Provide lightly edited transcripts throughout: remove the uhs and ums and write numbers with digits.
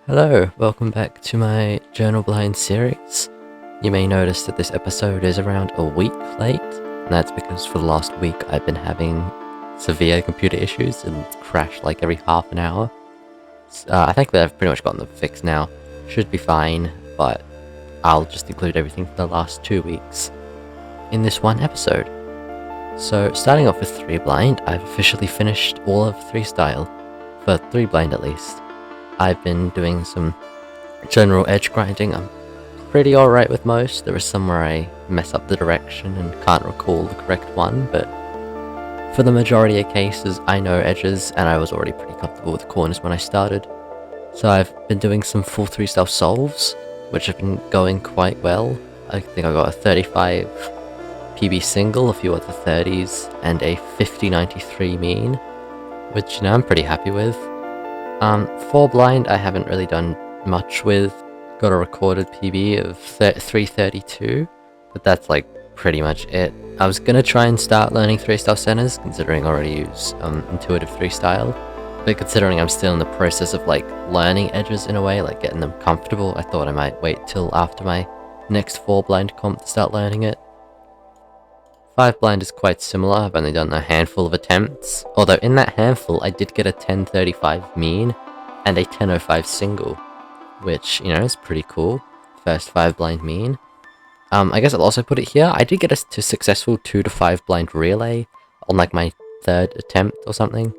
Hello, welcome back to my JournalBLD series. You may notice that this episode is around a week late, and that's because for the last week I've been having severe computer issues and crash like every half an hour. I think that I've pretty much gotten them fixed now. Should be fine, but I'll just include everything for the last 2 weeks in this one episode. So starting off with 3 blind, I've officially finished all of 3 style, for 3 blind at least. I've been doing some general edge grinding. I'm pretty alright with most. There are some where I mess up the direction and can't recall the correct one, but for the majority of cases I know edges and I was already pretty comfortable with corners when I started. So I've been doing some full 3-style solves, which have been going quite well. I think I got a 35 PB single, a few other 30s, and a 5093 mean, which I'm pretty happy with. 4 blind I haven't really done much with. Got a recorded PB of 332, but that's like pretty much it. I was gonna try and start learning 3-style centers, considering I already use intuitive 3-style, but considering I'm still in the process of like learning edges in a way, like getting them comfortable, I thought I might wait till after my next 4 blind comp to start learning it. 5 blind is quite similar. I've only done a handful of attempts, although in that handful I did get a 1035 mean and a 1005 single, which, you know, is pretty cool. First 5 blind mean. I guess I'll also put it here, I did get a successful 2 to 5 blind relay on like my 3rd attempt or something,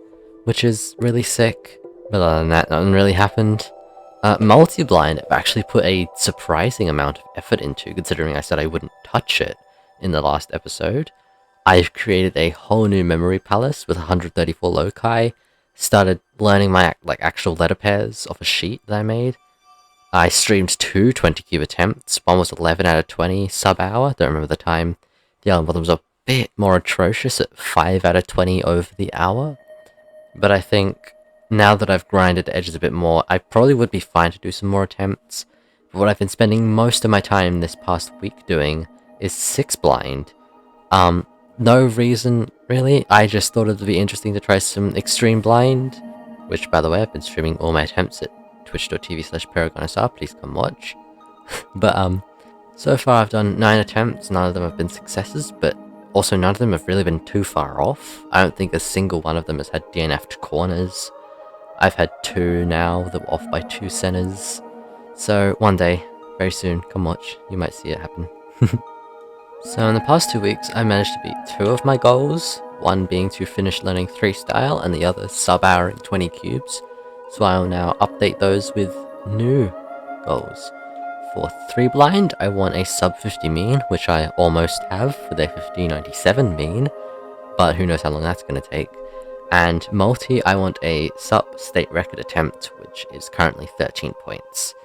which is really sick, but other than that, nothing really happened. Multi-blind I've actually put a surprising amount of effort into, considering I said I wouldn't touch it in the last episode. I've created a whole new memory palace with 134 loci, started learning my actual letter pairs off a sheet that I made. I streamed 2 20-cube attempts, one was 11 out of 20 sub-hour, don't remember the time. The other one was a bit more atrocious at 5 out of 20 over the hour. But I think now that I've grinded the edges a bit more, I probably would be fine to do some more attempts. But what I've been spending most of my time this past week doing is 6 blind. No reason really, I just thought it would be interesting to try some extreme blind, which by the way I've been streaming all my attempts at twitch.tv/ParagonSR, please come watch. But so far I've done 9 attempts, none of them have been successes, but also none of them have really been too far off. I don't think a single one of them has had DNF'd corners. I've had 2 now that were off by 2 centers. So one day, very soon, come watch, you might see it happen. So in the past 2 weeks, I managed to beat 2 of my goals, one being to finish learning 3-style and the other sub-houring 20 cubes, so I will now update those with new goals. For 3 blind, I want a sub 50 mean, which I almost have with a 5097 mean, but who knows how long that's going to take. And multi, I want a sub state record attempt, which is currently 13 points.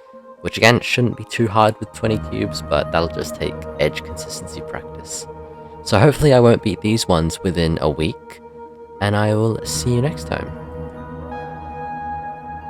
Which again, shouldn't be too hard with 20 cubes, but that'll just take edge consistency practice. So hopefully I won't beat these ones within a week, and I will see you next time.